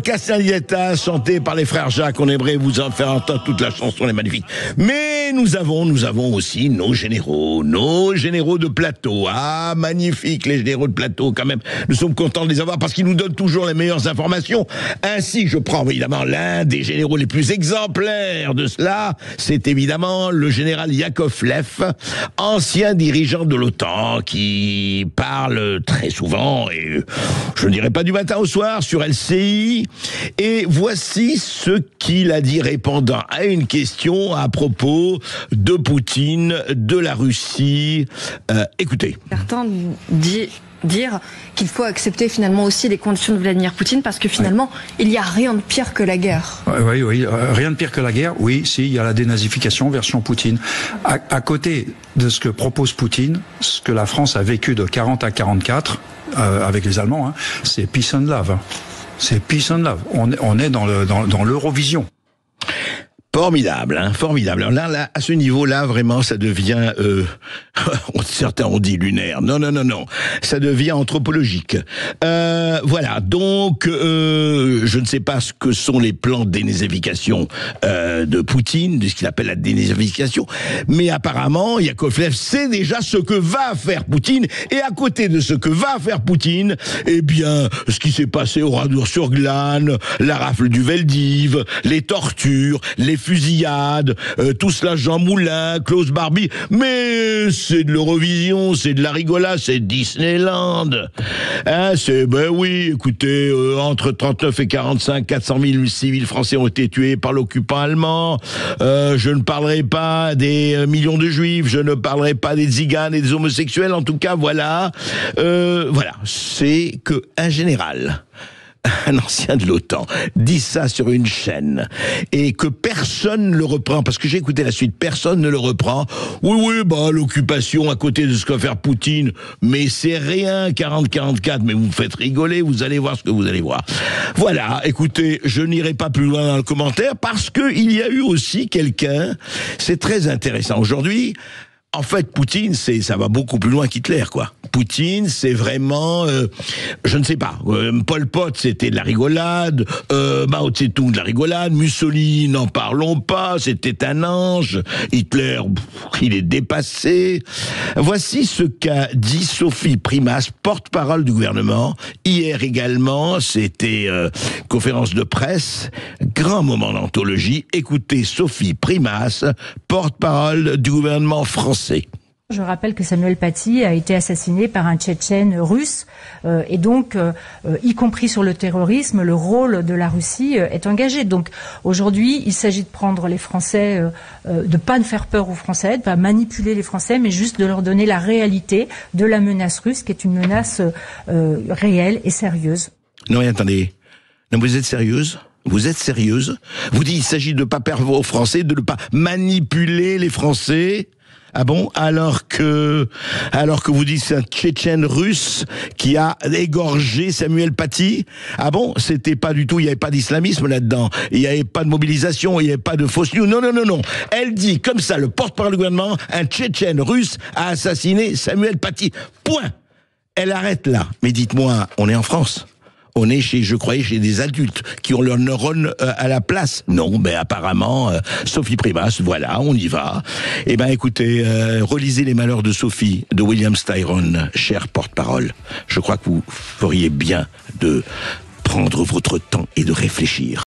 Castagnetta, chanté par les frères Jacques. On aimerait vous en faire entendre toute la chanson, elle est magnifique. Mais nous avons aussi nos généraux de plateau. Ah, magnifique, les généraux de plateau, quand même. Nous sommes contents de les avoir parce qu'ils nous donnent toujours les meilleures informations. Ainsi, je prends évidemment l'un des généraux les plus exemplaires de cela. C'est évidemment le général Yakovlev, ancien dirigeant de l'OTAN, qui parle très souvent, et je ne dirais pas du matin au soir, sur LCI. Et voici ce qu'il a dit répondant à une question à propos de Poutine, de la Russie. Écoutez. Certains dire qu'il faut accepter finalement aussi les conditions de Vladimir Poutine parce que finalement, il n'y a rien de pire que la guerre. Oui, rien de pire que la guerre. Oui, si, il y a la dénazification version Poutine. À côté de ce que propose Poutine, ce que la France a vécu de 40 à 44, avec les Allemands, c'est peace and love. C'est peace and love. On est dans l'Eurovision. Formidable, formidable. Alors là, à ce niveau-là, vraiment, ça devient, certains ont dit lunaire. Non. Ça devient anthropologique. Voilà. Donc, je ne sais pas ce que sont les plans de dénazification de Poutine, de ce qu'il appelle la dénazification, mais apparemment, Yakovlev sait déjà ce que va faire Poutine, et à côté de ce que va faire Poutine, eh bien, ce qui s'est passé au Radour-sur-Glane, la rafle du Veldiv, les tortures, les fusillades, tout cela, Jean Moulin, Klaus Barbie, mais c'est de l'Eurovision, c'est de la rigolade, c'est Disneyland. Oui, écoutez, entre 39 et 45, 400 000 civils français ont été tués par l'occupant allemand. Je ne parlerai pas des millions de juifs, je ne parlerai pas des tziganes et des homosexuels, en tout cas, voilà, c'est que un général, un ancien de l'OTAN, dit ça sur une chaîne, et que personne ne le reprend, parce que j'ai écouté la suite, personne ne le reprend. Oui, l'occupation à côté de ce que va faire Poutine, mais c'est rien, 40-44, mais vous me faites rigoler, vous allez voir ce que vous allez voir. Voilà, écoutez, je n'irai pas plus loin dans le commentaire, parce que il y a eu aussi quelqu'un, c'est très intéressant aujourd'hui. En fait, Poutine, ça va beaucoup plus loin qu'Hitler, quoi. Poutine, c'est vraiment, je ne sais pas. Pol Pot, c'était de la rigolade. Mao Tse-tung, de la rigolade. Mussolini, n'en parlons pas. C'était un ange. Hitler, il est dépassé. Voici ce qu'a dit Sophie Primas, porte-parole du gouvernement. Hier également, c'était conférence de presse. Grand moment d'anthologie. Écoutez Sophie Primas, porte-parole du gouvernement français. Je rappelle que Samuel Paty a été assassiné par un Tchétchène russe et donc, y compris sur le terrorisme, le rôle de la Russie est engagé. Donc aujourd'hui, il s'agit de prendre les Français, de pas faire peur aux Français, de pas manipuler les Français, mais juste de leur donner la réalité de la menace russe, qui est une menace réelle et sérieuse. Non mais attendez, non, vous êtes sérieuse ? Vous êtes sérieuse ? Vous dites il s'agit de ne pas perdre aux Français, de ne pas manipuler les Français ? Ah bon, alors que vous dites c'est un Tchétchène russe qui a égorgé Samuel Paty. Ah bon, c'était pas du tout, il y avait pas d'islamisme là-dedans, il y avait pas de mobilisation, il y avait pas de fausses news. Non. Elle dit comme ça, le porte-parole du gouvernement, un Tchétchène russe a assassiné Samuel Paty. Point. Elle arrête là. Mais dites-moi, on est en France. On est je croyais, chez des adultes qui ont leurs neurones à la place. Non, mais apparemment, Sophie Primas, voilà, on y va. Eh ben, écoutez, relisez Les Malheurs de Sophie, de William Styron, cher porte-parole. Je crois que vous feriez bien de prendre votre temps et de réfléchir.